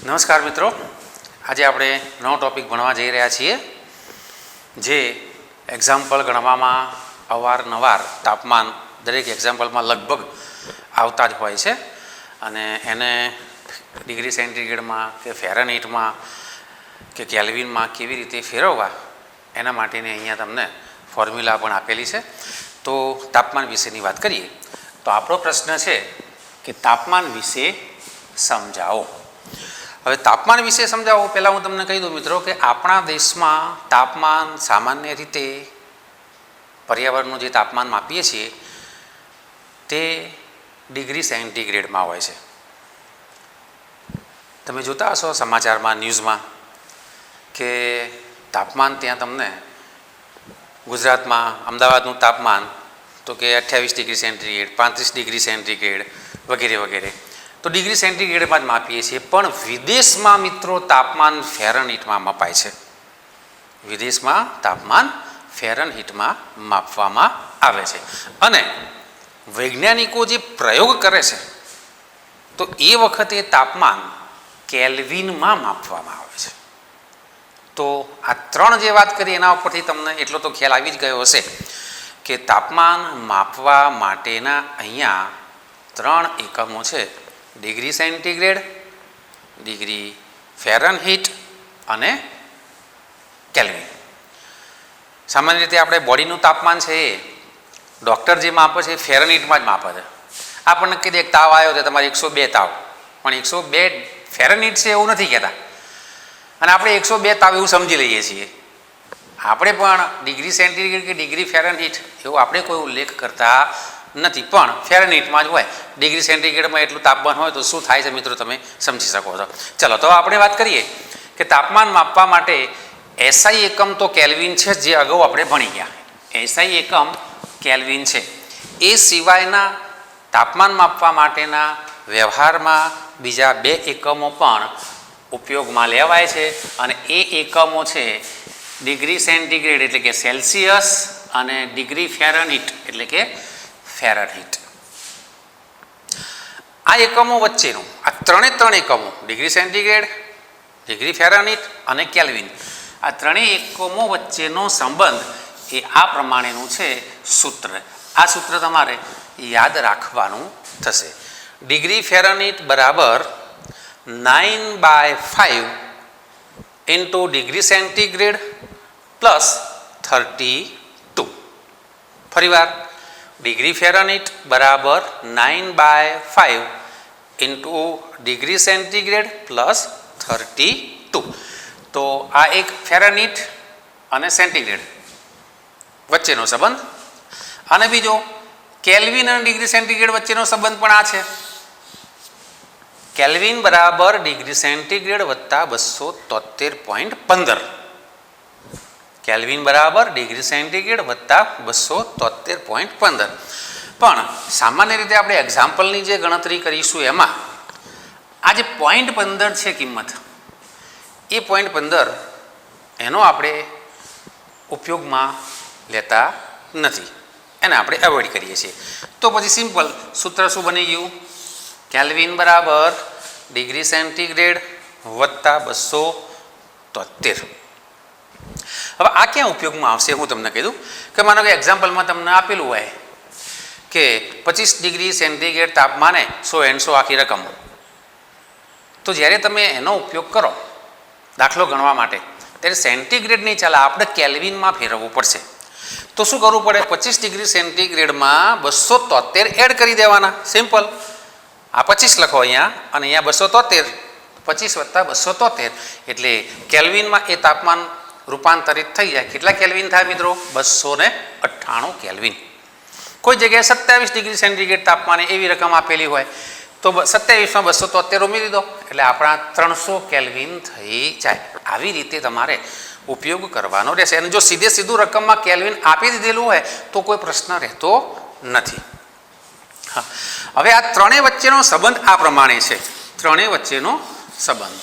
નમસ્કાર મિત્રો, આજે આપણે નવો ટૉપિક ભણવા જઈ રહ્યા છીએ જે એક્ઝામ્પલ ગણવામાં અવારનવાર તાપમાન દરેક એક્ઝામ્પલમાં લગભગ આવતા જ હોય છે અને એને ડિગ્રી સેન્ટીગ્રેડમાં કે ફેરનહીટમાં કે કેલ્વિનમાં કેવી રીતે ફેરવવા એના માટેની અહીંયા તમને ફોર્મ્યુલા પણ આપેલી છે. તો તાપમાન વિશેની વાત કરીએ તો આપણો પ્રશ્ન છે કે તાપમાન વિશે સમજાવો. હવે તાપમાન વિશે સમજાવો પહેલાં હું તમને કહી દઉં મિત્રો કે આપણા દેશમાં તાપમાન સામાન્ય રીતે પર્યાવરણનું જે તાપમાન માપીએ છીએ તે ડિગ્રી સેન્ટીગ્રેડમાં હોય છે. તમે જોતા હશો સમાચારમાં, ન્યૂઝમાં કે તાપમાન ત્યાં તમને ગુજરાતમાં અમદાવાદનું તાપમાન તો કે 28 ડિગ્રી સેન્ટીગ્રેડ, 35 ડિગ્રી સેન્ટીગ્રેડ વગેરે વગેરે તો ડિગ્રી સેન્ટીગ્રેડમાં જ માપીએ છીએ. પણ વિદેશમાં મિત્રો તાપમાન ફેરનહીટમાં મપાય છે. વિદેશમાં તાપમાન ફેરનહીટમાં માપવામાં આવે છે અને વૈજ્ઞાનિકો જે પ્રયોગ કરે છે તો એ વખતે તાપમાન કેલ્વિનમાં માપવામાં આવે છે. તો આ ત્રણ જે વાત કરી એના ઉપરથી તમને એટલો તો ખ્યાલ આવી જ ગયો હશે કે તાપમાન માપવા માટેના અહીંયા ત્રણ એકમો છે: ડિગ્રી સેન્ટીગ્રેડ, ડિગ્રી ફેરનહીટ અને કેલ્વિન. સામાન્ય રીતે આપણે બોડીનું તાપમાન છે એ ડૉક્ટર જે માપે છે એ ફેરનહીટમાં જ માપે છે. આપણને કહી દે એક તાવ આવ્યો તો તમારે 102 તાવ, પણ 102 ફેરનહીટ છે એવું નથી કહેતા અને આપણે 102 તાવ એવું સમજી લઈએ છીએ. આપણે પણ ડિગ્રી સેન્ટીગ્રેડ કે ડિગ્રી ફેરનહીટ એવું આપણે કોઈ ઉલ્લેખ કરતા નથી, પણ ફેરનહીટમાં જ હોય. ડિગ્રી સેન્ટીગ્રેડમાં એટલું તાપમાન હોય તો શું થાય છે મિત્રો તમે સમજી શકો છો. ચલો તો આપણે વાત કરીએ કે તાપમાન માપવા માટે એસઆઈ એકમ તો કેલ્વિન છે, જે અગાઉ આપણે ભણી ગયા. એસઆઈ એકમ કેલ્વિન છે. એ સિવાયના તાપમાન માપવા માટેના વ્યવહારમાં બીજા બે એકમો પણ ઉપયોગમાં લેવાય છે અને એ એકમો છે ડિગ્રી સેન્ટીગ્રેડ એટલે કે સેલ્સિયસ અને ડિગ્રી ફેરનહીટ એટલે કે ફેરનહીટ. આ એકમો વચ્ચેનું આ ત્રણ એકમો ડિગ્રી સેન્ટીગ્રેડ, ડિગ્રી ફેરનહીટ અને કેલ્વિન, આ ત્રણેય એકમો વચ્ચેનો સંબંધ એ આ પ્રમાણેનું છે સૂત્ર. આ સૂત્ર તમારે યાદ રાખવાનું થશે. ડિગ્રી ફેરનહીટ બરાબર 9/5 ઇન્ટુ ડિગ્રી સેન્ટીગ્રેડ પ્લસ 32. ફરીવાર ડિગ્રી ફેરનહીટ બરાબર 9/5 ઇન્ટુ ડિગ્રી સેન્ટીગ્રેડ પ્લસ 32. તો આ એક ફેરનહીટ અને સેન્ટીગ્રેડ વચ્ચેનો સંબંધ, અને બીજો કેલ્વિન અને ડિગ્રી સેન્ટીગ્રેડ વચ્ચેનો સંબંધ પણ આ છે. કેલ્વિન બરાબર ડિગ્રી સેન્ટીગ્રેડ વત્તા 273.15. કેલ્વિન બરાબર ડિગ્રી સેન્ટીગ્રેડ વત્તા 273.15. પણ સામાન્ય રીતે આપણે એક્ઝામ્પલની જે ગણતરી કરીશું એમાં આ જે 0.15 છે કિંમત, એ 0.15 એનો આપણે ઉપયોગમાં લેતા નથી, એને આપણે એવોઇડ કરીએ છીએ. તો પછી સિમ્પલ સૂત્ર શું બની ગયું? કેલ્વિન બરાબર ડિગ્રી સેન્ટીગ્રેડ વત્તા 273. હવે આ ક્યાં ઉપયોગમાં આવશે હું તમને કહી દઉં કે માનો કે એક્ઝામ્પલમાં તમને આપેલું હોય કે 25 ડિગ્રી સેન્ટીગ્રેડ તાપમાને 100 આખી રકમ, તો જ્યારે તમે એનો ઉપયોગ કરો દાખલો ગણવા માટે ત્યારે સેન્ટીગ્રેડ નહીં ચાલે, આપણે કેલ્વિનમાં ફેરવવું પડશે. તો શું કરવું પડે? 25 ડિગ્રી સેન્ટીગ્રેડમાં 273 એડ કરી દેવાના. સિમ્પલ. આ 25 લખો અહીંયા અને અહીંયા 273, 25 વત્તા 273 એટલે કેલ્વિનમાં એ તાપમાન રૂપાંતરિત થઈ જાય. કેટલા કેલ્વિન થાય મિત્રો? 298 કેલ્વિન. કોઈ જગ્યાએ 27 ડિગ્રી સેન્ટીગ્રેડ તાપમાને એવી રકમ આપેલી હોય તો 27માં 273 ઉમેરી દો એટલે આપણા 300 કેલ્વિન થઈ જાય. આવી રીતે તમારે ઉપયોગ કરવાનો રહેશે. અને જો સીધું રકમમાં કેલ્વિન આપી દીધેલું હોય તો કોઈ પ્રશ્ન રહેતો નથી. હવે આ ત્રણેય વચ્ચેનો સંબંધ આ પ્રમાણે છે. ત્રણેય વચ્ચેનો સંબંધ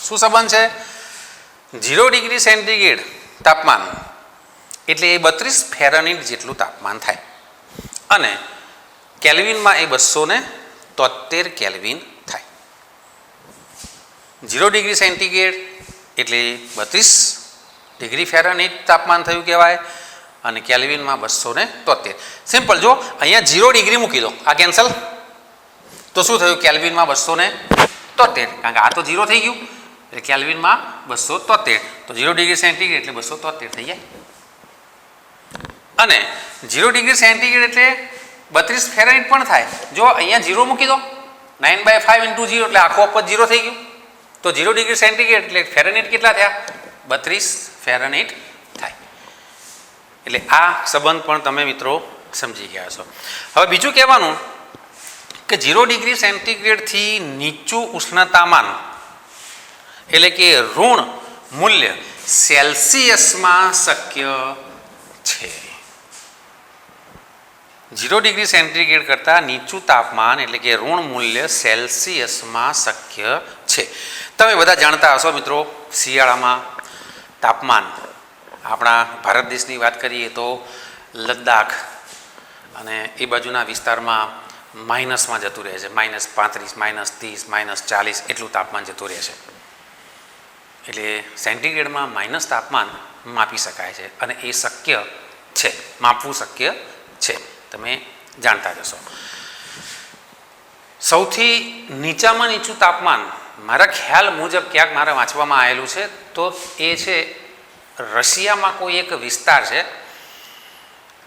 શું સંબંધ છે? 0 ડિગ્રી સેન્ટીગ્રેડ તાપમાન એટલે એ 32 ફેરનહીટ જેટલું તાપમાન થાય અને કેલ્વિનમાં એ 273 કેલ્વિન થાય. 0 ડિગ્રી સેન્ટીગ્રેડ એટલે 32 ડિગ્રી ફેરનહીટ તાપમાન થયું કહેવાય અને કેલ્વિનમાં 273. સિમ્પલ. જો અહીંયા 0 ડિગ્રી મૂકી દો, આ કેન્સલ, તો શું થયું? કેલ્વિનમાં 273, કારણ કે આ તો 0 થઈ ગયું એટલે કેલ્વિનમાં 273, તો 0 ડિગ્રી સેન્ટીગ્રેડ એટલે 273 થઈ જાય. અને 0 ડિગ્રી સેન્ટીગ્રેડ એટલે 32 ફેરનહીટ પણ થાય. જો અહીંયા 0 મૂકી દો, 9/5 × 0 એટલે આખો અપજ 0 થઈ ગયું, તો 0 ડિગ્રી સેન્ટીગ્રેડ એટલે ફેરનહીટ કેટલા થયા? 32 ફેરનહીટ થાય. એટલે આ સંબંધ પણ તમે મિત્રો સમજી ગયા છો. હવે બીજું કહેવાનું કે 0 ડિગ્રી સેન્ટીગ્રેડથી નીચું ઉષ્ણતામાન એટલે કે ઋણ મૂલ્ય સેલ્સિયસમાં શક્ય છે. 0 ડિગ્રી સેન્ટીગ્રેડ કરતાં નીચું તાપમાન એટલે કે ઋણ મૂલ્ય સેલ્સિયસમાં શક્ય છે. તમે બધા જાણતા હશો મિત્રો, શિયાળામાં તાપમાન આપણા ભારત દેશની વાત કરીએ તો લદ્દાખ અને એ બાજુના વિસ્તારમાં માઇનસમાં જતું રહે છે. -35, -30, -40 એટલું તાપમાન જતું રહે છે. એટલે સેન્ટીગ્રેડમાં માઇનસ તાપમાન માપી શકાય છે અને એ શક્ય છે, માપવું શક્ય છે, તમે જાણતા જશો. સૌથી નીચામાં નીચું તાપમાન મારા ખ્યાલ મુજબ ક્યાંક મારે વાંચવામાં આવેલું છે, તો એ છે રશિયામાં કોઈ એક વિસ્તાર છે,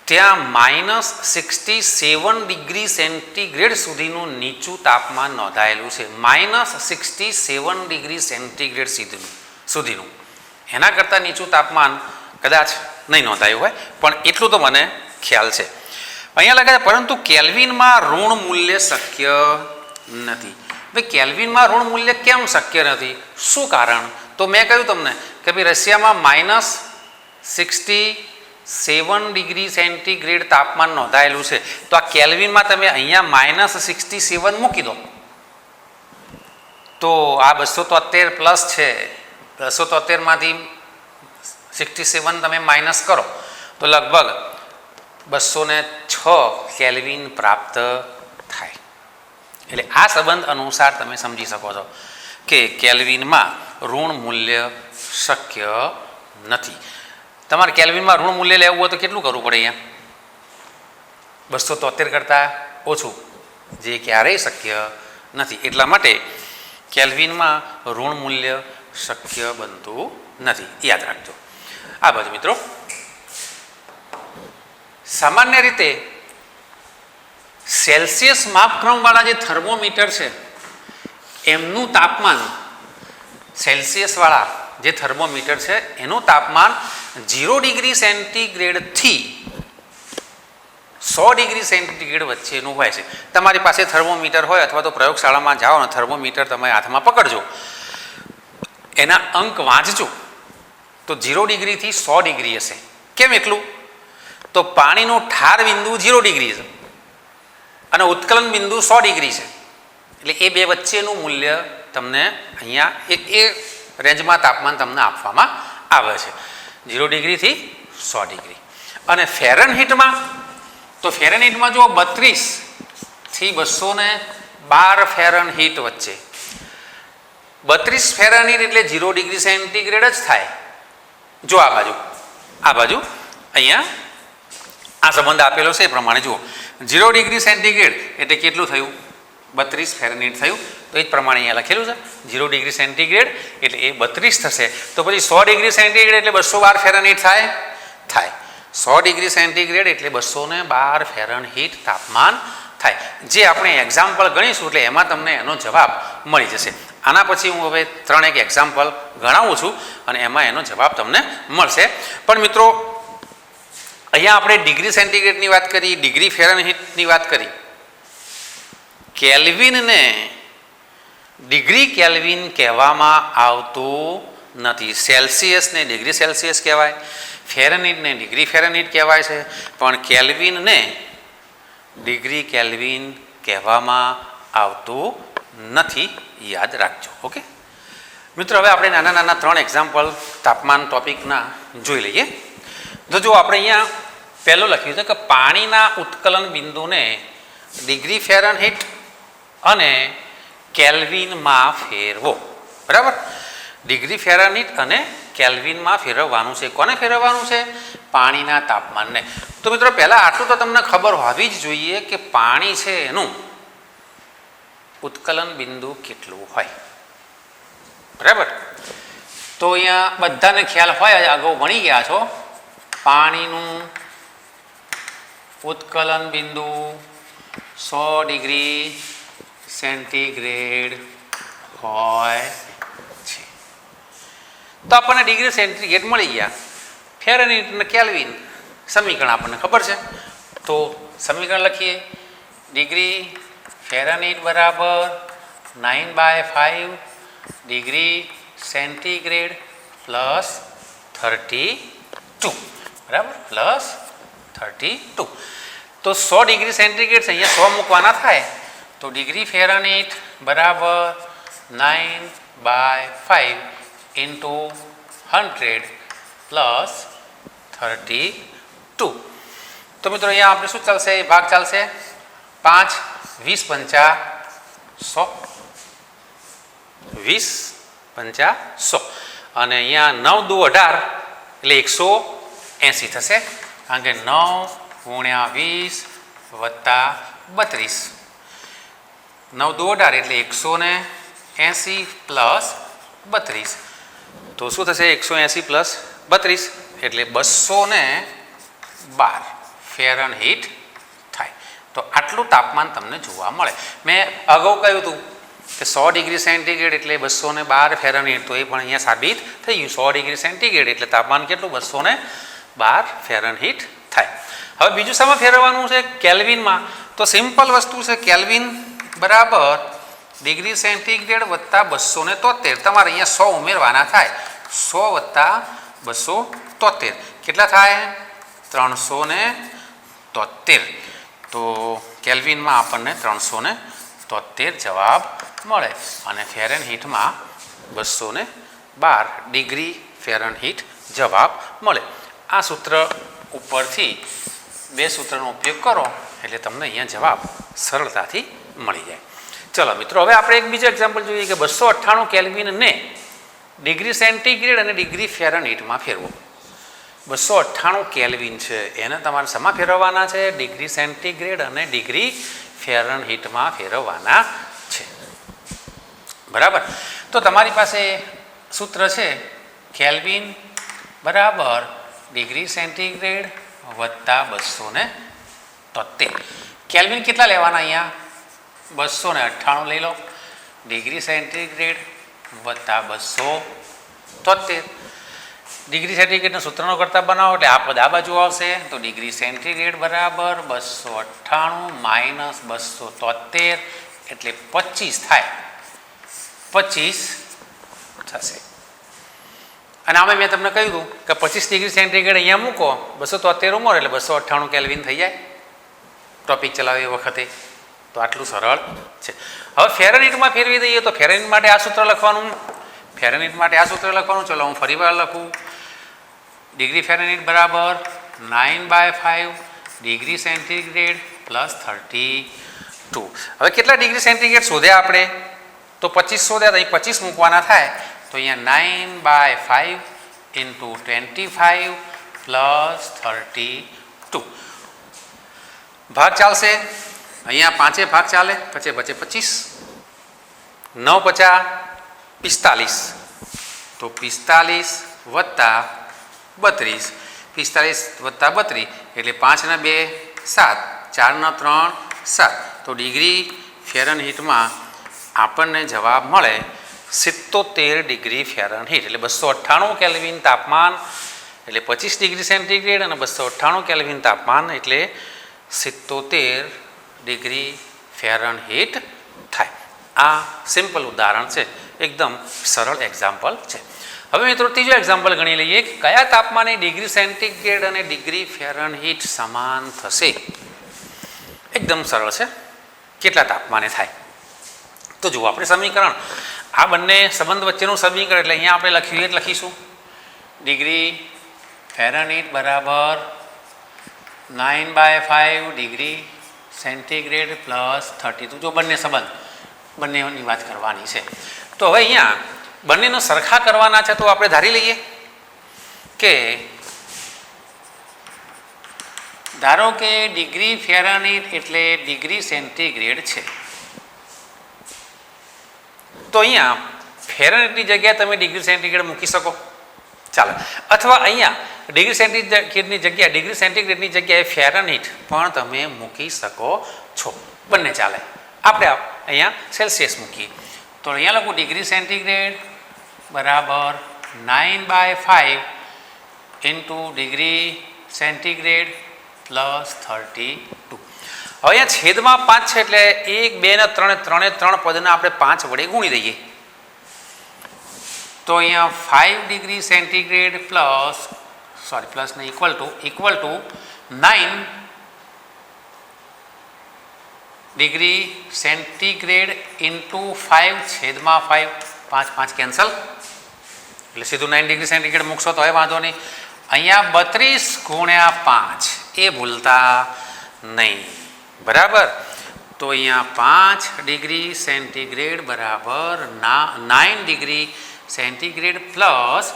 ત્યાં -67 ડિગ્રી સેન્ટીગ્રેડ સુધીનું નીચું તાપમાન નોંધાયેલું છે. -67 ડિગ્રી સેન્ટીગ્રેડ સુધીનું. એના કરતાં નીચું તાપમાન કદાચ નહીં નોંધાયું હોય, પણ એટલું તો મને ખ્યાલ છે. અહીંયા લખે છે પરંતુ કેલ્વિનમાં ઋણ મૂલ્ય શક્ય નથી. ભાઈ કેલ્વિનમાં ઋણ મૂલ્ય કેમ શક્ય નથી? શું કારણ? તો મેં કહ્યું તમને કે ભાઈ રશિયામાં -67 ડિગ્રી સેન્ટીગ્રેડ તાપમાન નોંધાયેલું છે, તો આ કેલ્વિનમાં તમે અહીંયા -67 મૂકી દો તો આ 273 પ્લસ છે, 273માંથી 67 તમે માઇનસ કરો તો લગભગ 206 કેલ્વિન પ્રાપ્ત થાય. એટલે આ સંબંધ અનુસાર તમે સમજી શકો છો કે કેલ્વિનમાં ઋણ મૂલ્ય શક્ય નથી. તમારે કેલ્વિનમાં ઋણ મૂલ્ય લેવું હોય તો કેટલું કરવું પડે? અહીંયા 273 કરતાં ઓછું, જે ક્યારેય શક્ય નથી. એટલા માટે કેલ્વિનમાં ઋણ મૂલ્ય શક્ય બનતું નથી, યાદ રાખજો. આ બાજુ મિત્રો સામાન્ય રીતે સેલ્સિયસ માપક્રમવાળા જે થર્મોમીટર છે એમનું તાપમાન, સેલ્સિયસવાળા જે થર્મોમીટર છે એનું તાપમાન 0 ડિગ્રી સેન્ટીગ્રેડથી 100 ડિગ્રી સેન્ટીગ્રેડ વચ્ચેનું હોય છે. તમારી પાસે થર્મોમીટર હોય અથવા તો પ્રયોગશાળામાં જાઓ અને થર્મોમીટર તમે હાથમાં પકડજો, એના અંક વાંચજો તો 0 ડિગ્રીથી 100 ડિગ્રી હશે. કેમ એટલું? તો પાણીનું ઠાર બિંદુ 0 ડિગ્રી છે અને ઉત્કલન બિંદુ 100 ડિગ્રી છે. એટલે એ બે વચ્ચેનું મૂલ્ય તમને અહીંયા એ રેન્જમાં તાપમાન તમને આપવામાં આવે છે, 0 ડિગ્રીથી 100 ડિગ્રી. અને ફેરનહીટમાં, તો ફેરનહીટમાં જો 32થી 212 ફેરનહીટ વચ્ચે, 32 ફેરનહીટ એટલે 0 ડિગ્રી સેન્ટીગ્રેડ જ થાય. જો આ બાજુ અહીંયા આ સંબંધ આપેલો છે એ પ્રમાણે જુઓ, 0 ડિગ્રી સેન્ટીગ્રેડ એટલે કેટલું થયું? 32 ફેરનહીટ થયું. તો એ જ પ્રમાણે અહીંયા લખેલું છે 0 ડિગ્રી સેન્ટીગ્રેડ એટલે એ 32 થશે. તો પછી 100 ડિગ્રી સેન્ટીગ્રેડ એટલે 212 ફેરનહીટ થાય. 100 ડિગ્રી સેન્ટીગ્રેડ એટલે 212 ફેરનહીટ તાપમાન થાય. જે આપણે એક્ઝામ્પલ ગણીશું એટલે એમાં તમને એનો જવાબ મળી જશે. આના પછી હું હવે 3 એક્ઝામ્પલ ગણાવું છું અને એમાં એનો જવાબ તમને મળશે. પણ મિત્રો અહીંયા આપણે ડિગ્રી સેન્ટીગ્રેડની વાત કરી, ડિગ્રી ફેરનહીટની વાત કરી. કેલ્વિનને ડિગ્રી કેલ્વિન કહેવામાં આવતું નથી. સેલ્સિયસને ડિગ્રી સેલ્સિયસ કહેવાય, ફેરનહીટને ડિગ્રી ફેરનહીટ કહેવાય છે, પણ કેલ્વિનને ડિગ્રી કેલ્વિન કહેવામાં આવતું નથી. યાદ રાખજો. ઓકે મિત્રો, હવે આપણે નાના નાના 3 એક્ઝામ્પલ તાપમાન ટોપિકના જોઈ લઈએ. તો જો આપણે અહીંયા પહેલું લખ્યું છે કે પાણીના ઉત્કલન બિંદુને ડિગ્રી ફેરનહીટ અને કેલ્વિનમાં ફેરવો. બરાબર. ડિગ્રી ફેરનહીટ અને કેલ્વિનમાં ફેરવવાનું છે. કોને ફેરવવાનું છે? પાણીના તાપમાનને. તો મિત્રો પહેલાં આટલું તો તમને ખબર હોવી જ જોઈએ કે પાણી છે એનું ઉત્કલન બિંદુ કેટલું હોય. બરાબર. તો અહીંયા બધાને ખ્યાલ હોય, અગાઉ ભણી ગયા છો, પાણીનું ઉત્કલન બિંદુ 100 ડિગ્રી સેન્ટીગ્રેડ હોય છે. તો આપણને ડિગ્રી સેન્ટીગ્રેડ મળી ગયા. ફેરનહીટ અને કેલ્વિન સમીકરણ આપણને ખબર છે. તો સમીકરણ લખીએ. ડિગ્રી ફેરનહીટ બરાબર 9/5 ડિગ્રી સેન્ટીગ્રેડ પ્લસ 32. બરાબર, પ્લસ 32. તો 100 ડિગ્રી સેન્ટીગ્રેડ છે, અહીંયા 100 મૂકવાના થાય. તો ડિગ્રી ફેરનહીટ બરાબર 9/5 ઇન્ટુ 100 પ્લસ 32. તો મિત્રો અહીંયા આપણે શું ચાલશે? ભાગ ચાલશે. 5 20 પંચા 100, 20 પંચા 100, અને અહીંયા 9 દુ 18 એટલે 180 થશે. કારણ કે 9 ગુણ્યા 20 વત્તા 32, 9 દુ 18 એટલે 180 પ્લસ 32. તો શું થશે? 180 પ્લસ 32 એટલે 212 ફેરનહીટ થાય. તો આટલું તાપમાન તમને જોવા મળે. મેં અગાઉ કહ્યું હતું કે 100 ડિગ્રી સેન્ટીગ્રેડ એટલે 212 ફેરનહીટ. તો એ પણ અહીંયા સાબિત થઈ ગયું. 100 ડિગ્રી સેન્ટીગ્રેડ એટલે તાપમાન કેટલું? 212 ફેરનહીટ થાય. હવે બીજું શામાં ફેરવવાનું છે? કેલ્વિનમાં. તો સિમ્પલ વસ્તુ છે. કેલ્વિન બરાબર ડિગ્રી સેન્ટીગ્રેડ વત્તા 273. તમારે અહીંયા 100 ઉમેરવાના થાય. 100 વત્તા 273 કેટલા થાય? 373. તો કેલ્વિનમાં આપણને 373 જવાબ મળે, અને ફેરનહીટમાં 212 ડિગ્રી ફેરનહીટ જવાબ મળે. આ સૂત્ર ઉપરથી 2 સૂત્રનો ઉપયોગ કરો એટલે તમને અહીંયા જવાબ સરળતાથી મળી જાય. ચલો મિત્રો, હવે આપણે એક બીજો એક્ઝામ્પલ જોઈએ કે 298 કેલ્વિનને ડિગ્રી સેન્ટીગ્રેડ અને ડિગ્રી ફેરનહીટમાં ફેરવો. 298 કેલ્વિન છે, એને તમારે શેમાં ફેરવવાના છે? ડિગ્રી સેન્ટીગ્રેડ અને ડિગ્રી ફેરનહીટમાં ફેરવવાના છે. બરાબર. તો તમારી પાસે સૂત્ર છે કેલ્વિન બરાબર ડિગ્રી સેન્ટીગ્રેડ વત્તા 273. કેલ્વિન કેટલા લેવાના? અહીંયા 298 લઈ લો. ડિગ્રી સેન્ટીગ્રેડ વત્તા 273. ડિગ્રી સેન્ટીગ્રેડના સૂત્રનો કરતા બનાવો એટલે આ પદ આ બાજુ આવશે. તો ડિગ્રી સેન્ટીગ્રેડ બરાબર 298 માઇનસ 273 એટલે 25 થાય. 25 થશે. અને આમાં મેં તમને કહ્યું હતું કે 25 ડિગ્રી સેન્ટીગ્રેડ અહીંયા મૂકો, 273 ઉમેરો એટલે 298 કેલ્વિન થઈ જાય ટોપિક ચલાવે વખતે. તો આટલું સરળ છે. હવે ફેરનહીટમાં ફેરવી દઈએ તો ફેરનહીટ માટે આ સૂત્ર લખવાનું. ચલો હું ફરી વાર લખું. ડિગ્રી ફેરનહીટ બરાબર 9/5 ડિગ્રી સેન્ટીગ્રેડ પ્લસ 32. હવે કેટલા ડિગ્રી સેન્ટીગ્રેડ શોધ્યા આપણે? તો 25 શોધ્યા. તો અહીં 25 મૂકવાના થાય. તો અહીંયા 9/5 ઇન્ટુ 25 પ્લસ 32 ભાગ ચાલશે. અહીંયા 5 ભાગ ચાલે, પછી 25, 9 50 45. તો 45 વત્તા 32, 45 વત્તા 32 એટલે 5 ને 2 7, 4 ને 3 7. તો ડિગ્રી ફેરનહીટમાં આપણને જવાબ મળે 77 ડિગ્રી ફેરનહીટ. એટલે 298 કેલ્વિન તાપમાન એટલે 25 ડિગ્રી સેન્ટીગ્રેડ, અને 298 કેલ્વિન તાપમાન એટલે 77 ડિગ્રી ફેરનહીટ થાય. આ સિમ્પલ ઉદાહરણ છે, એકદમ સરળ એક્ઝામ્પલ છે. હવે મિત્રો ત્રીજો એક્ઝામ્પલ ગણી લઈએ કે કયા તાપમાને ડિગ્રી સેન્ટીગ્રેડ અને ડિગ્રી ફેરનહીટ સમાન થશે. એકદમ સરળ છે. કેટલા તાપમાને થાય? તો જુઓ, આપણે સમીકરણ આ બંને સંબંધ વચ્ચેનું સમીકરણ એટલે અહીંયા આપણે લખીશું ડિગ્રી ફેરનહીટ બરાબર 9/5 ડિગ્રી સેન્ટીગ્રેડ પ્લસ 32. જો બંનેની વાત કરવાની છે. તો હવે અહીંયા બંનેનો સરખા કરવાના છે તો આપણે ધારી લઈએ કે ધારો કે ડિગ્રી ફેરનહીટ એટલે ડિગ્રી સેન્ટીગ્રેડ છે, તો અહીંયા ફેરનહીટની જગ્યાએ તમે ડિગ્રી સેન્ટીગ્રેડ મૂકી શકો, ચાલો. અથવા અહીંયા ડિગ્રી સેન્ટીગ્રેડની સેન્ટીગ્રેડની જગ્યાએ ફેરનહીટ પણ તમે મૂકી શકો છો, બંને ચાલે. આપણે અહીંયા સેલ્સિયસ મૂકીએ તો અહીંયા લખું ડિગ્રી સેન્ટીગ્રેડ બરાબર 9/5 ઇન્ટુ ડિગ્રી સેન્ટીગ્રેડ પ્લસ 32. હવે અહીંયા છેદમાં 5 છે એટલે 1, 2 ને 3 ત્રણે પદના આપણે 5 વડે ગુણી દઈએ તો અહીંયા 5 ડિગ્રી સેન્ટીગ્રેડ પ્લસ ને equal to 9 degree centigrade into 5 છેદમાં 5, 5 કેન્સલ એટલે સીધું 9 ડિગ્રી સેન્ટીગ્રેડ મૂકશો તો હવે વાંધો નહીં. અહીંયા 32 × 5 એ ભૂલતા નહીં, બરાબર. તો અહીંયા 5 ડિગ્રી સેન્ટીગ્રેડ બરાબર 9 ડિગ્રી સેન્ટીગ્રેડ પ્લસ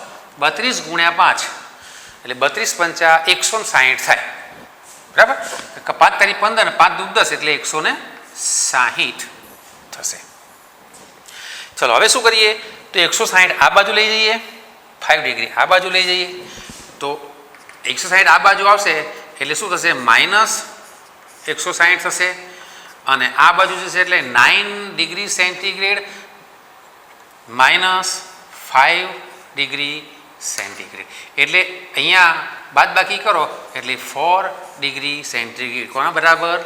32 × 5 એટલે 32 × 5 160 થાય, બરાબર. 5 તારી 15 ને 5 દુ 10 એટલે 160 થશે. ચલો હવે શું કરીએ તો 160 આ બાજુ લઈ જઈએ, 5 ડિગ્રી આ બાજુ લઈ જઈએ તો 160 આ બાજુ આવશે એટલે શું થશે માઇનસ 160 થશે અને આ બાજુ જશે એટલે 9 degree centigrade minus 5 degree centigrade એટલે અહીંયા બાદ બાકી કરો એટલે 4 ડિગ્રી સેન્ટીગ્રેડ કોના બરાબર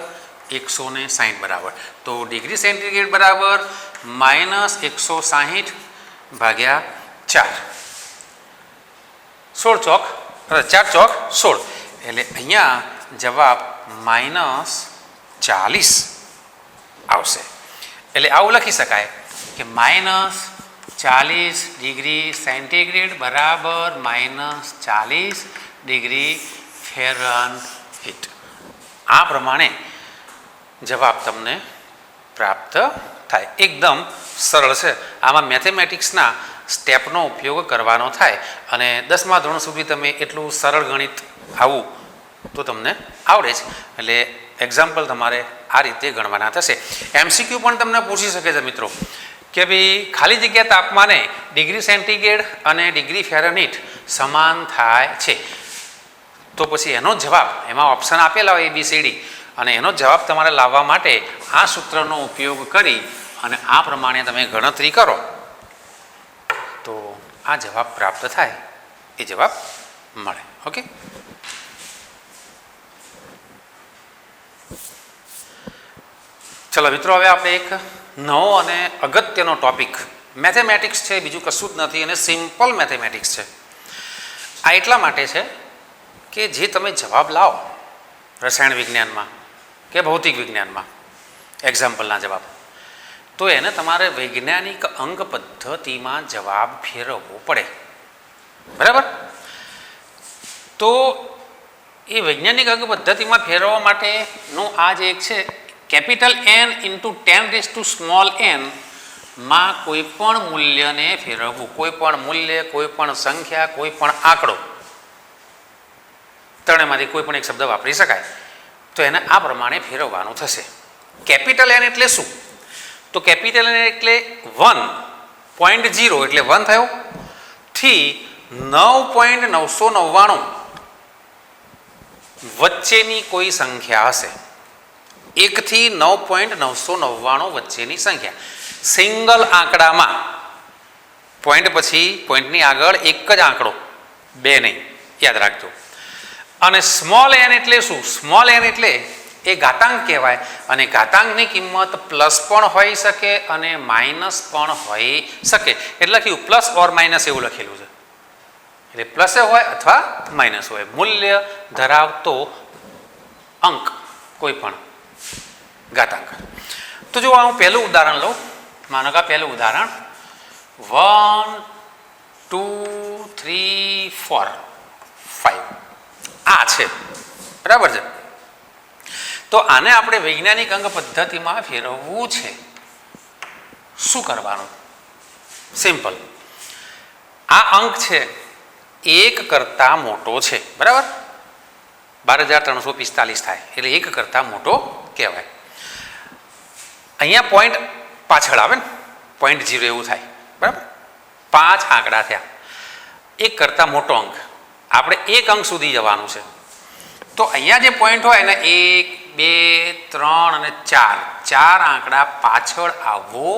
160 બરાબર. તો ડિગ્રી સેન્ટીગ્રેડ બરાબર માઇનસ 160 ભાગ્યા 4, 16 ચોક 4 ચોક 16 એટલે અહીંયા જવાબ -40 આવશે. એટલે આવું લખી શકાય કે -40 ડિગ્રી સેન્ટીગ્રેડ બરાબર -40 ડિગ્રી ફેરનહીટ. આ પ્રમાણે જવાબ તમને પ્રાપ્ત થાય. એકદમ સરળ છે. આમાં મેથેમેટિક્સના સ્ટેપનો ઉપયોગ કરવાનો થાય અને 10મા ધોરણ સુધી તમે એટલું સરળ ગણિત આવું તો તમને આવડે છે. એટલે એક્ઝામ્પલ તમારે આ રીતે ગણવાના થશે. MCQ પણ તમને પૂછી શકે છે મિત્રો કે ભાઈ ખાલી જગ્યા તાપમાને ડિગ્રી સેન્ટીગ્રેડ અને ડિગ્રી ફેરનહીટ સમાન થાય છે તો પછી એનો જવાબ એમાં ઓપ્શન આપેલા હોય ABCD અને એનો જવાબ તમારે લાવવા માટે આ સૂત્રનો ઉપયોગ કરી અને આ પ્રમાણે તમે ગણતરી કરો તો આ જવાબ પ્રાપ્ત થાય, એ જવાબ મળે. ઓકે, ચલો મિત્રો હવે આપણે એક નવો અને અગત્યનો ટોપિક મેથેમેટિક્સ છે, બીજું કશું જ નથી અને સિમ્પલ મેથેમેટિક્સ છે. આ એટલા માટે છે કે જે તમે જવાબ લાવો રસાયણ વિજ્ઞાનમાં કે ભૌતિક વિજ્ઞાનમાં એક્ઝામ્પલના જવાબ તો એને તમારે વૈજ્ઞાનિક અંક પદ્ધતિમાં જવાબ ફેરવવો પડે, બરાબર. તો એ વૈજ્ઞાનિક અંક પદ્ધતિમાં ફેરવવા માટેનું આ જે એક છે કેપિટલ N ઇન્ટુ 10⁻n માં કોઈ પણ મૂલ્યને ફેરવવું, કોઈ પણ મૂલ્ય, કોઈ પણ સંખ્યા, કોઈ પણ આંકડો, ત્રણેયમાંથી કોઈ પણ એક શબ્દ વાપરી શકાય તો એને આ પ્રમાણે ફેરવવાનું થશે. કેપિટલ N એટલે શું? તો કેપિટલ N એટલે 1.0 એટલે 1 થયો થી 9.999 વચ્ચેની કોઈ સંખ્યા હશે. 1 થી 9.999 વચ્ચેની સંખ્યા સિંગલ આંકડામાં પોઈન્ટ પછી પોઈન્ટની આગળ એક જ આંકડો, બે નહીં, યાદ રાખજો. અને સ્મોલ n એટલે શું? સ્મોલ n એટલે એ ઘાતાંક કહેવાય અને ઘાતાંકની કિંમત પ્લસ પણ હોઈ શકે અને માઇનસ પણ હોઈ શકે. એટલે લખ્યું પ્લસ ઓર માઇનસ એવું લખેલું છે. એટલે પ્લસ હોય અથવા માઇનસ હોય, મૂલ્ય ધરાવતો અંક કોઈ પણ ઘાતાંક. તો જો હું પહેલું ઉદાહરણ લઉં, માનો કે પહેલું ઉદાહરણ 1 2 3 4 5 આ છે, બરાબર છે. તો આને આપણે વૈજ્ઞાનિક અંક પદ્ધતિમાં ફેરવવું છે. શું કરવાનું? સિમ્પલ. આ અંક છે એક કરતાં મોટો છે, બરાબર, 12,345 થાય એટલે એક કરતાં મોટો કહેવાય. અહીંયા પોઈન્ટ પાછળ આવે ને, 0.0 એવું થાય, બરાબર. 5 આંકડા થયા, એક કરતાં મોટો અંક, આપણે એક અંક સુધી જવાનું છે. તો અહીંયા જે પોઈન્ટ હોય એને 1, 2, 3 અને 4 આંકડા પાછળ આવવો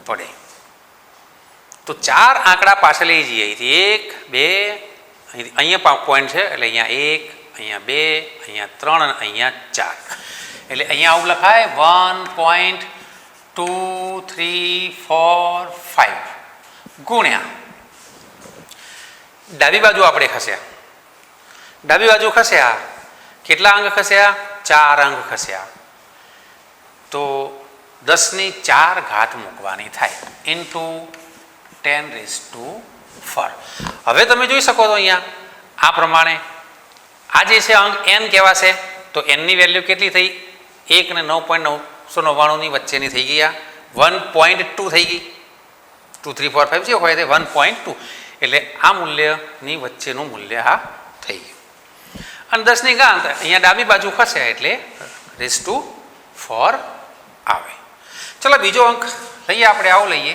પડે. તો 4 આંકડા પાછળ લઈ જઈએ, અહીંથી 1, 2, અહીંયા પોઈન્ટ છે એટલે અહીંયા 1, અહીંયા 2, અહીંયા 3 અને અહીંયા 4. એટલે અહીંયા આવું લખાય 1.2, 3, 4, 5 ગુણ્યા ડાબી બાજુ આપણે ખસ્યા. ડાબી બાજુ ખસ્યા, કેટલા અંક ખસ્યા? 4 અંક ખસ્યા. તો 10ની 4 ઘાત મૂકવાની થાય ઇન્ટુ 10⁴. હવે તમે જોઈ શકો છો અહીંયા આ પ્રમાણે આ જે છે અંક n કહેવાશે. તો nની વેલ્યુ કેટલી થઈ? 1 ને 9.999 વચ્ચેની થઈ ગઈ. આ 1.2 થઈ ગઈ. 2, 3, 4, 5 જે હોય તે 1.2 એટલે આ મૂલ્યની વચ્ચેનું મૂલ્ય આ થઈ ગયું. અને 10ની ઘાત અહીંયા ડાબી બાજુ ખસે એટલે ⁴ આવે. ચલો બીજો અંક લઈએ આપણે, આવો લઈએ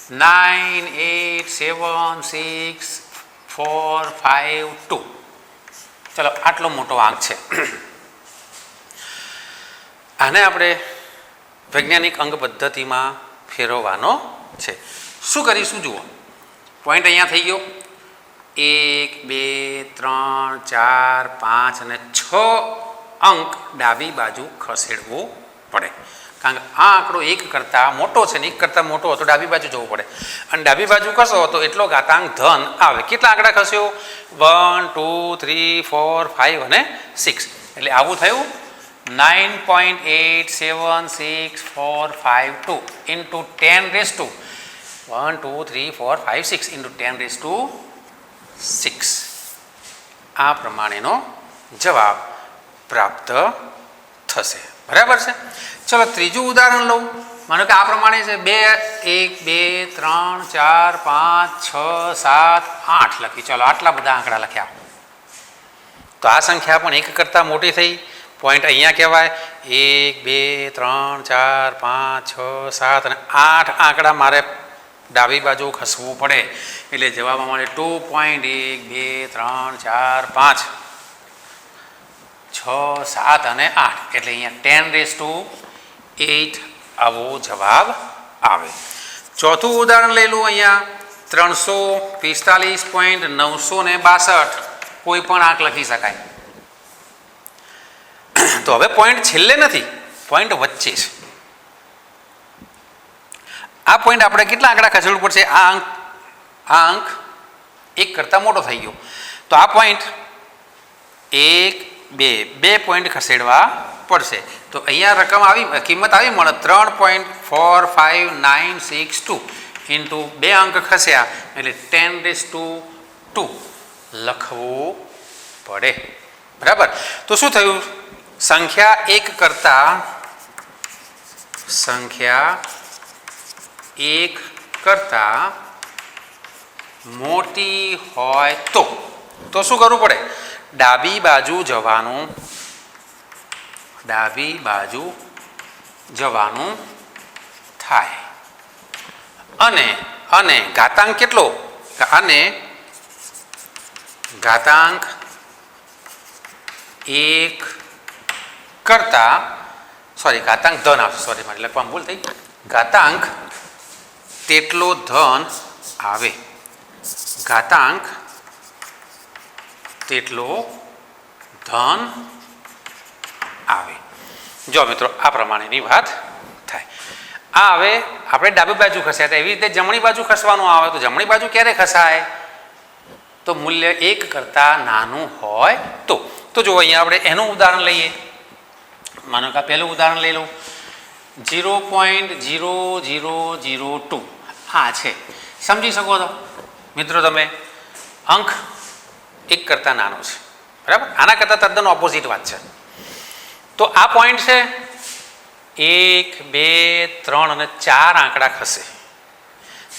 9, 8, 7, 6, 4, 5, 2. ચલો આટલો મોટો આંક છે. આને આપણે વૈજ્ઞાનિક અંક પદ્ધતિમાં ફેરવવાનો છે. શું કરીશું જુઓ, પોઈન્ટ અહીંયા થઈ ગયો 1, 2, 3, 4, 5 અને 6 અંક ડાબી બાજુ ખસેડવું પડે. કારણ કે આ આંકડો 1 કરતાં મોટો છે ને 1 કરતાં મોટો હતો ડાબી બાજુ જવું પડે. અને ડાબી બાજુ ખસો તો એટલો ઘાતાંક ધન આવે. કેટલા આંકડા ખસ્યો? 1, 2, 3, 4, 5 અને 6. એટલે આવું થયું 9.8, 7, 6, 4, 5, 2 ઇન્ટુ 10⁻1, 2, 3, 4, 5, 6 ઇન્ટુ 10⁻6. આ પ્રમાણેનો જવાબ પ્રાપ્ત થશે. બરાબર છે. ચલો ત્રીજું ઉદાહરણ લઉં. માનો કે આ પ્રમાણે છે 1, 2, 3, 4, 5, 6, 7, 8 લખી. ચલો આટલા બધા આંકડા લખ્યા. તો આ સંખ્યા પણ 1 કરતાં મોટી થઈ. પોઈન્ટ અહીંયા કહેવાય 1, 2, 3, 4, 5, 6, 7 અને 8 આંકડા મારે ડાબી બાજુ ખસવું પડે. એટલે જવાબ મળે 2.1, 2, 3, 4, 5, 6, 7 અને 8. એટલે અહીંયા 10⁸ આવો જવાબ આવે. ચોથું ઉદાહરણ લઈ લઉં. અહીંયા 345.962 કોઈ પણ આંક લખી શકાય. તો હવે પોઈન્ટ છેલ્લે નથી, પોઈન્ટ વચ્ચે છે. આ પોઈન્ટ આપણે કેટલા આંકડા ખસેડવું પડશે? આ અંક 1 કરતાં મોટો થઈ ગયો. તો આ પોઈન્ટ 1, 2 પોઈન્ટ ખસેડવા પડશે. તો અહીંયા રકમ આવી, કિંમત આવી મળે 3.459662 ઇન્ટુ 2 અંક ખસ્યા એટલે 10⁻2 લખવું પડે. બરાબર. તો શું થયું? સંખ્યા 1 કરતાં મોટી હોય તો શું કરવું પડે? ડાબી બાજુ જવાનું થાય. અને ઘાતાંક કેટલો? અને ઘાતાંક 1 કરતાં ઘાતાંક ધન આવશે. મારી લખવામાં ભૂલ થઈ. ઘાતાંક તેટલો ધન આવે. ઘાતાંક તેટલો ધન આવે. જો મિત્રો આ પ્રમાણેની વાત થાય. આ હવે આપણે ડાબી બાજુ ખસ્યા હતા, એવી રીતે જમણી બાજુ ખસવાનું આવે. તો જમણી બાજુ ક્યારે ખસાય? તો મૂલ્ય 1 કરતાં નાનું હોય તો જો અહીંયા આપણે એનું ઉદાહરણ લઈએ. માનો કે પહેલું ઉદાહરણ લઈ લઉં 0.0002. આ છે, સમજી શકો છો મિત્રો તમે. અંક 1 કરતાં નાનો છે. બરાબર. આના કરતાં તદ્દન ઓપોઝિટ વાત છે. તો આ પોઈન્ટ છે 1, 2, 3 અને 4 આંકડા ખસે.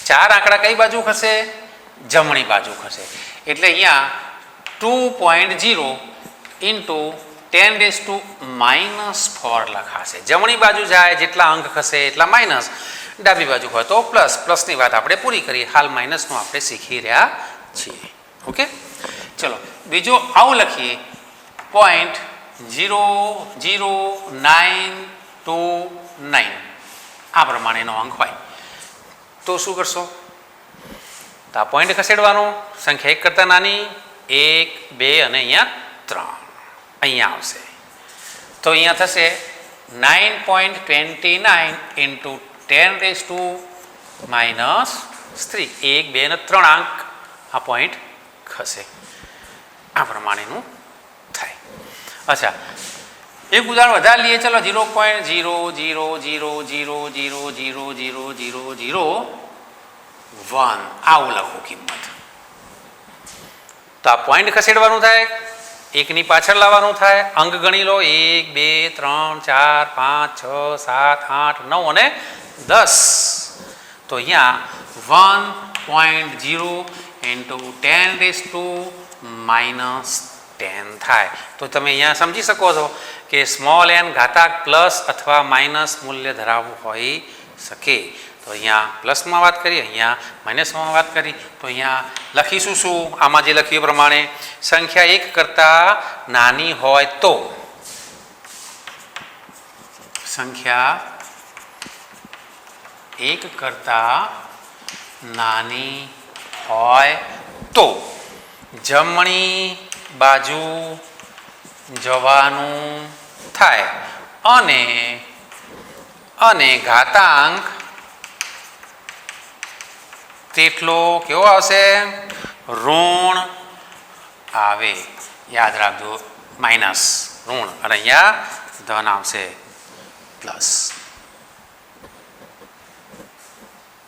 4 આંકડા કઈ બાજુ ખસે? જમણી બાજુ ખસે એટલે અહીંયા 2.0 ઇન્ટુ 10⁻⁻4 લખાશે. જમણી બાજુ જાય જેટલા અંક ખસે એટલા માઇનસ, ડાબી બાજુ હોય તો પ્લસ. પ્લસની વાત આપણે પૂરી કરી, હાલ માઇનસનું આપણે શીખી રહ્યા છીએ. ઓકે, ચલો બીજો આવું લખીએ 0.00929 આ પ્રમાણેનો અંક હોય તો શું કરશો? તો આ પોઈન્ટ ખસેડવાનો, સંખ્યા 1 કરતાં નાની 1, 2 અને અહીંયા 3 અહીંયા આવશે. તો અહીંયા થશે 9.29 ઇન્ટુ 10⁻⁻3 1, 2 અને 3 અંક આ પોઈન્ટ ખસે. આ પ્રમાણેનું થાય. અચ્છા, એક ઉદાહરણ વધારે લઈએ. ચલો 0.000000001 આવું લખો કિંમત. તો આ પોઈન્ટ ખસેડવાનું થાય, એકની પાછળ લાવવાનું થાય, અંક ગણી લો 1, 2, 3, 4, 5, 6, 7, 8, 9 અને 10. તો અહીંયા 1.0 ઇન્ટુ 10⁻10 થાય. તો તમે અહીંયા સમજી શકો છો કે સ્મોલ એન ઘાતાંક પ્લસ અથવા માઇનસ મૂલ્ય ધરાવવું હોઈ શકે. તો અહીંયા પ્લસમાં વાત કરી, અહીંયા માઇનસમાં વાત કરી. તો અહીંયા લખીશું શું? આમાં જે લખ્યું પ્રમાણે સંખ્યા 1 કરતાં નાની હોય તો, સંખ્યા 1 કરતાં નાની હોય તો જમણી બાજુ જવાનું થાય અને ઘાતાંક તેટલો કેવો આવશે? ઋણ આવે. યાદ રાખજો, માઇનસ ઋણ અને અહીંયા ધન આવશે પ્લસ.